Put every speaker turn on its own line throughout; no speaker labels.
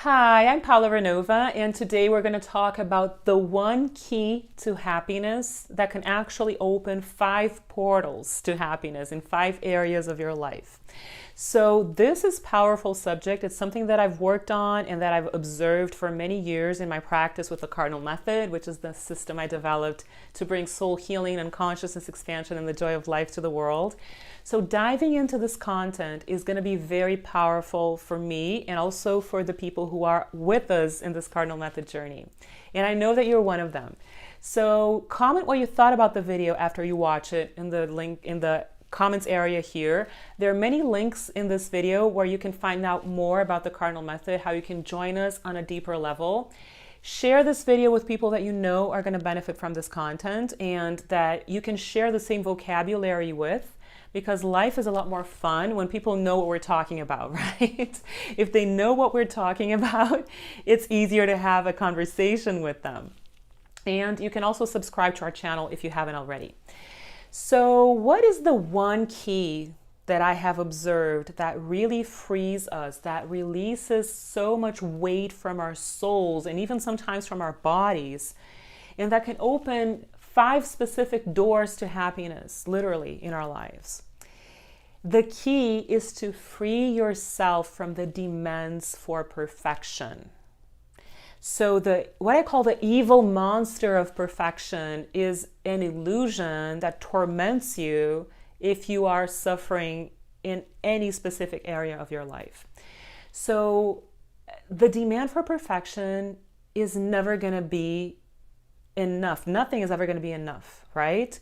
Hi, I'm Paola Ranova, and today we're going to talk about the one key to happiness that can actually open 5 portals to happiness in 5 areas of your life. So this is a powerful subject. It's something that I've worked on and that I've observed for many years in my practice with the Cardinal Method, which is the system I developed to bring soul healing and consciousness expansion and the joy of life to the world. So diving into this content is going to be very powerful for me and also for the people who are with us in this Cardinal Method journey. And I know that you're one of them. So comment what you thought about the video after you watch it in the link in the comments area here. There are many links in this video where you can find out more about the Cardinal Method, how you can join us on a deeper level. Share this video with people that you know are going to benefit from this content and that you can share the same vocabulary with, because life is a lot more fun when people know what we're talking about, right? If they know what we're talking about, it's easier to have a conversation with them. And you can also subscribe to our channel if you haven't already. So what is the one key that I have observed that really frees us, that releases so much weight from our souls and even sometimes from our bodies, and that can open 5 specific doors to happiness, literally, in our lives? The key is to free yourself from the demands for perfection. So what I call the evil monster of perfection is an illusion that torments you if you are suffering in any specific area of your life. So the demand for perfection is never going to be enough. Nothing is ever going to be enough, right?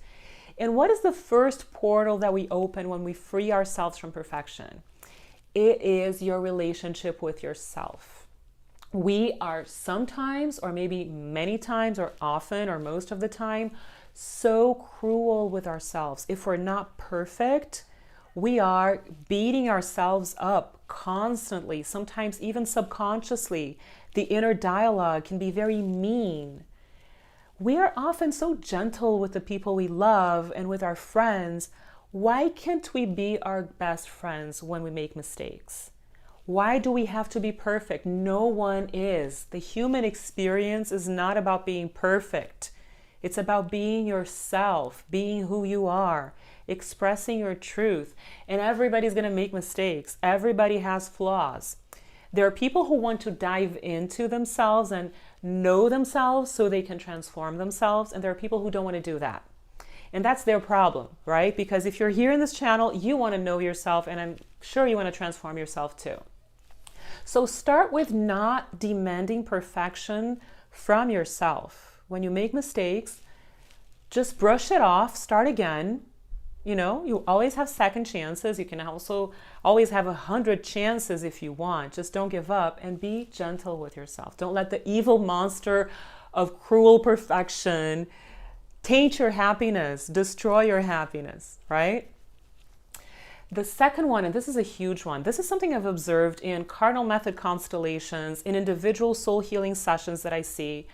And what is the first portal that we open when we free ourselves from perfection? It is your relationship with yourself. We are sometimes, or maybe many times, or often, or most of the time, so cruel with ourselves. If we're not perfect, we are beating ourselves up constantly, sometimes even subconsciously. The inner dialogue can be very mean. We are often so gentle with the people we love and with our friends. Why can't we be our best friends when we make mistakes? Why do we have to be perfect? No one is. The human experience is not about being perfect. It's about being yourself, being who you are, expressing your truth. And everybody's going to make mistakes. Everybody has flaws. There are people who want to dive into themselves and know themselves so they can transform themselves. And there are people who don't want to do that. And that's their problem, right? Because if you're here in this channel, you want to know yourself, and I'm sure you want to transform yourself too. So start with not demanding perfection from yourself. When you make mistakes, just brush it off, start again. You know, you always have second chances. You can also always have 100 chances if you want. Just don't give up and be gentle with yourself. Don't let the evil monster of cruel perfection taint your happiness, destroy your happiness, right? The second one, and this is a huge one, this is something I've observed in Cardinal Method constellations, in individual soul healing sessions that I see,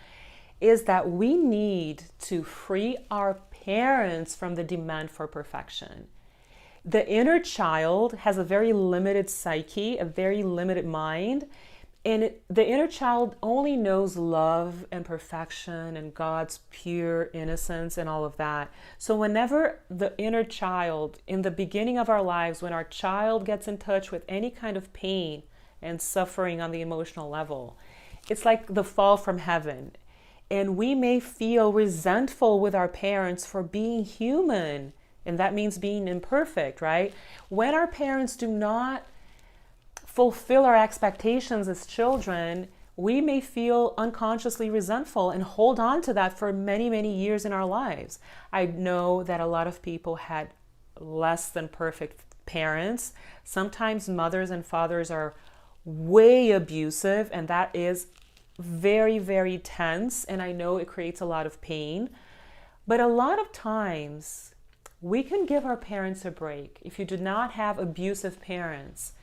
is that we need to free our parents from the demand for perfection. The inner child has a very limited psyche, a very limited mind, and the inner child only knows love and perfection and God's pure innocence and all of that. So whenever the inner child, in the beginning of our lives, when our child gets in touch with any kind of pain and suffering on the emotional level, it's like the fall from heaven. And we may feel resentful with our parents for being human. And that means being imperfect, right? When our parents do not fulfill our expectations as children, we may feel unconsciously resentful and hold on to that for many, many years in our lives. I know that a lot of people had less than perfect parents. Sometimes mothers and fathers are way abusive, and that is very, very tense, and I know it creates a lot of pain. But a lot of times we can give our parents a break. If you do not have abusive parents,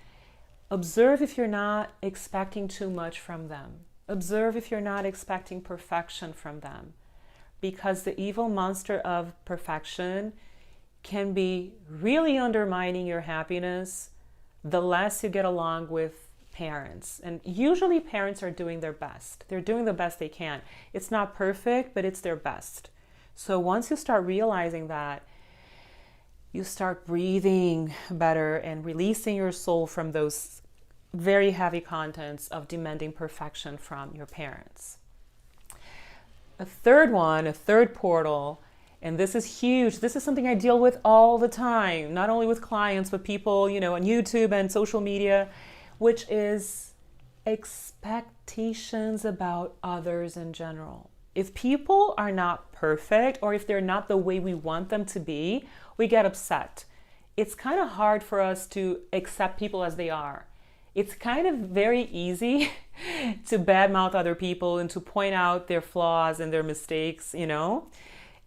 observe if you're not expecting too much from them. Observe if you're not expecting perfection from them. Because the evil monster of perfection can be really undermining your happiness the less you get along with parents. And usually parents are doing their best. They're doing the best they can. It's not perfect, but it's their best. So once you start realizing that, you start breathing better and releasing your soul from those very heavy contents of demanding perfection from your parents. A third portal, and this is huge. This is something I deal with all the time, not only with clients, but people, on YouTube and social media, which is expectations about others in general. If people are not perfect, or if they're not the way we want them to be, we get upset. It's kind of hard for us to accept people as they are. It's kind of very easy to badmouth other people and to point out their flaws and their mistakes,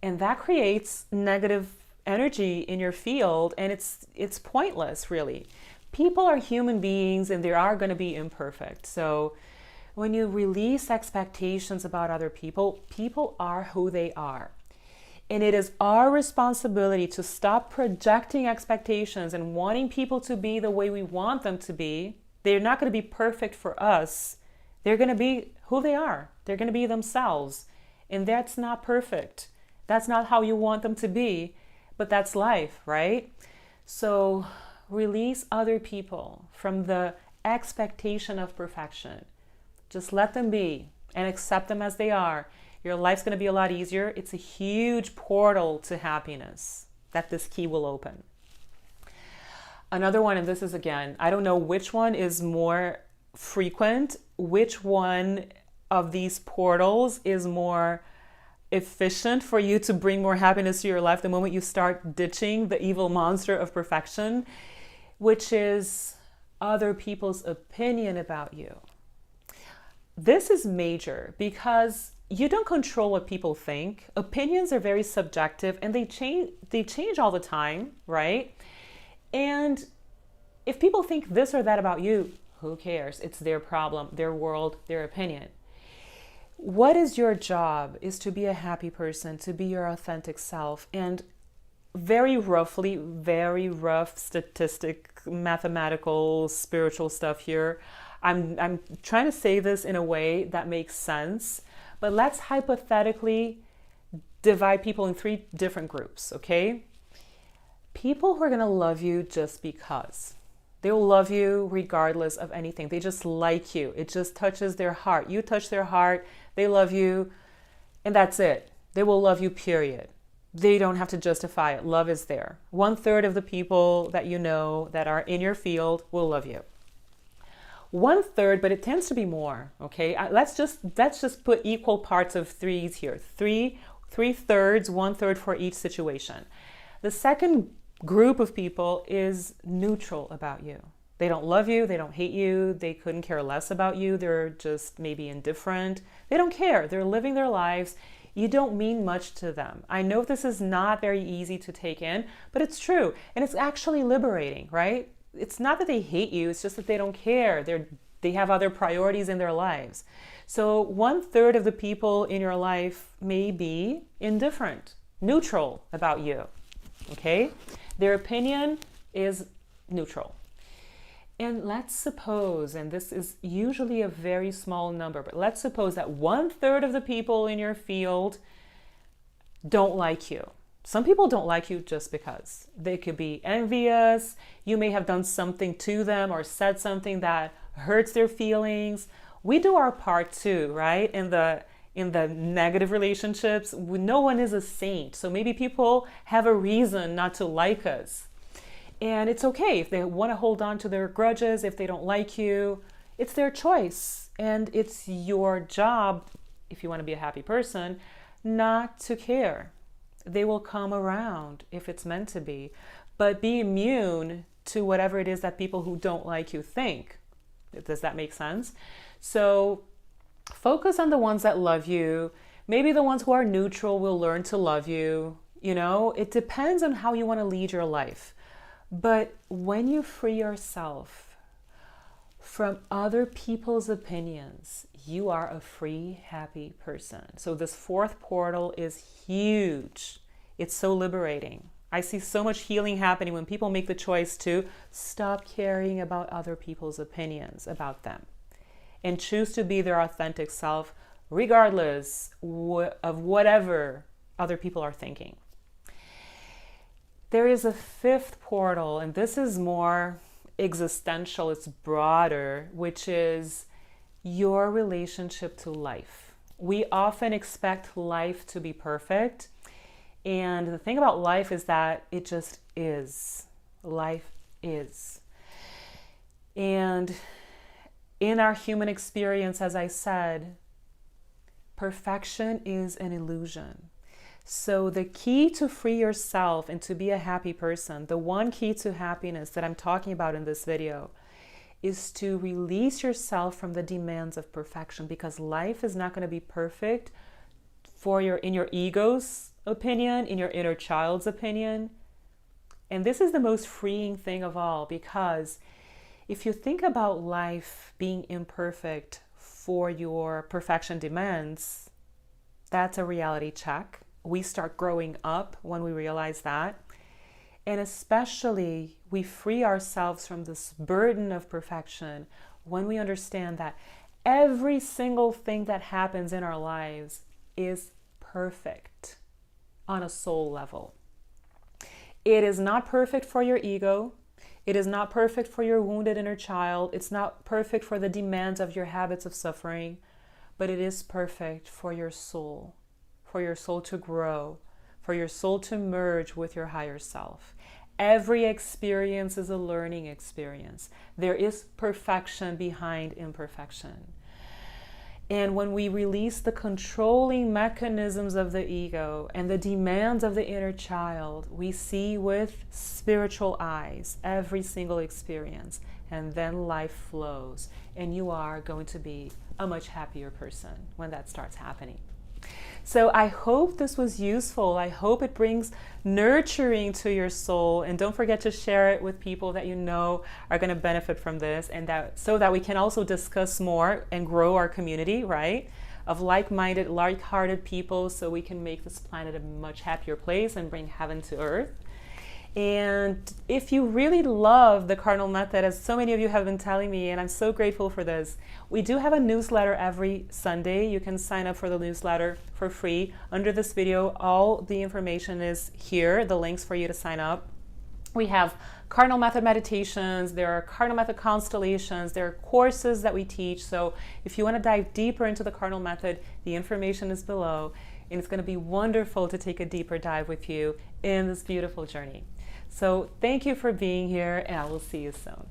and that creates negative energy in your field, and it's pointless, really. People are human beings and they are going to be imperfect. So when you release expectations about other people, people are who they are. And it is our responsibility to stop projecting expectations and wanting people to be the way we want them to be. They're not going to be perfect for us. They're going to be who they are. They're going to be themselves. And that's not perfect. That's not how you want them to be, but that's life, right? So release other people from the expectation of perfection. Just let them be and accept them as they are. Your life's going to be a lot easier. It's a huge portal to happiness that this key will open. Another one, and this is again, I don't know which one is more frequent, which one of these portals is more efficient for you to bring more happiness to your life the moment you start ditching the evil monster of perfection, which is other people's opinion about you. This is major because you don't control what people think. Opinions are very subjective and they change all the time, right? And if people think this or that about you, who cares? It's their problem, their world, their opinion. What is your job is to be a happy person, to be your authentic self. And very roughly, very rough statistic, mathematical, spiritual stuff here. I'm trying to say this in a way that makes sense, but let's hypothetically divide people in 3 different groups, okay? People who are going to love you just because. They will love you regardless of anything. They just like you. It just touches their heart. You touch their heart, they love you, and that's it. They will love you, period. They don't have to justify it. Love is there. 1/3 of the people that you know that are in your field will love you. 1/3, but it tends to be more, okay? Let's just put equal parts of 3s here. 3/3, 1/3 for each situation. The second group of people is neutral about you. They don't love you, they don't hate you, they couldn't care less about you, they're just maybe indifferent. They don't care, they're living their lives. You don't mean much to them. I know this is not very easy to take in, but it's true. And it's actually liberating, right? It's not that they hate you, it's just that they don't care. They have other priorities in their lives. So 1/3 of the people in your life may be indifferent, neutral about you, okay? Their opinion is neutral. And let's suppose, and this is usually a very small number, but let's suppose that 1/3 of the people in your field don't like you. Some people don't like you just because. They could be envious. You may have done something to them or said something that hurts their feelings. We do our part too, right? In the negative relationships, no one is a saint. So maybe people have a reason not to like us. And it's okay if they want to hold on to their grudges, if they don't like you, it's their choice. And it's your job, if you want to be a happy person, not to care. They will come around if it's meant to be. But be immune to whatever it is that people who don't like you think. Does that make sense? So focus on the ones that love you. Maybe the ones who are neutral will learn to love you. It depends on how you want to lead your life. But when you free yourself from other people's opinions, you are a free, happy person. So this 4th portal is huge. It's so liberating. I see so much healing happening when people make the choice to stop caring about other people's opinions about them and choose to be their authentic self, regardless of whatever other people are thinking. There is a fifth portal, and this is more existential, it's broader, which is your relationship to life. We often expect life to be perfect. And the thing about life is that it just is. Life is. And in our human experience, as I said, perfection is an illusion. So the key to free yourself and to be a happy person, the one key to happiness that I'm talking about in this video, is to release yourself from the demands of perfection, because life is not going to be perfect in your ego's opinion, in your inner child's opinion. And this is the most freeing thing of all, because if you think about life being imperfect for your perfection demands, that's a reality check. We start growing up when we realize that. And especially we free ourselves from this burden of perfection when we understand that every single thing that happens in our lives is perfect on a soul level. It is not perfect for your ego. It is not perfect for your wounded inner child. It's not perfect for the demands of your habits of suffering, but it is perfect for your soul to grow, for your soul to merge with your higher self. Every experience is a learning experience. There is perfection behind imperfection. And when we release the controlling mechanisms of the ego and the demands of the inner child, we see with spiritual eyes every single experience, and then life flows, and you are going to be a much happier person when that starts happening. So I hope this was useful. I hope it brings nurturing to your soul. And don't forget to share it with people that you know are going to benefit from this, and so that we can also discuss more and grow our community, right? Of like-minded, like-hearted people, so we can make this planet a much happier place and bring heaven to earth. And if you really love the Cardinal Method, as so many of you have been telling me, and I'm so grateful for this, we do have a newsletter every Sunday. You can sign up for the newsletter for free. Under this video, all the information is here, the links for you to sign up. We have Cardinal Method Meditations, there are Cardinal Method constellations, there are courses that we teach. So if you want to dive deeper into the Cardinal Method, the information is below. And it's going to be wonderful to take a deeper dive with you in this beautiful journey. So thank you for being here, and I will see you soon.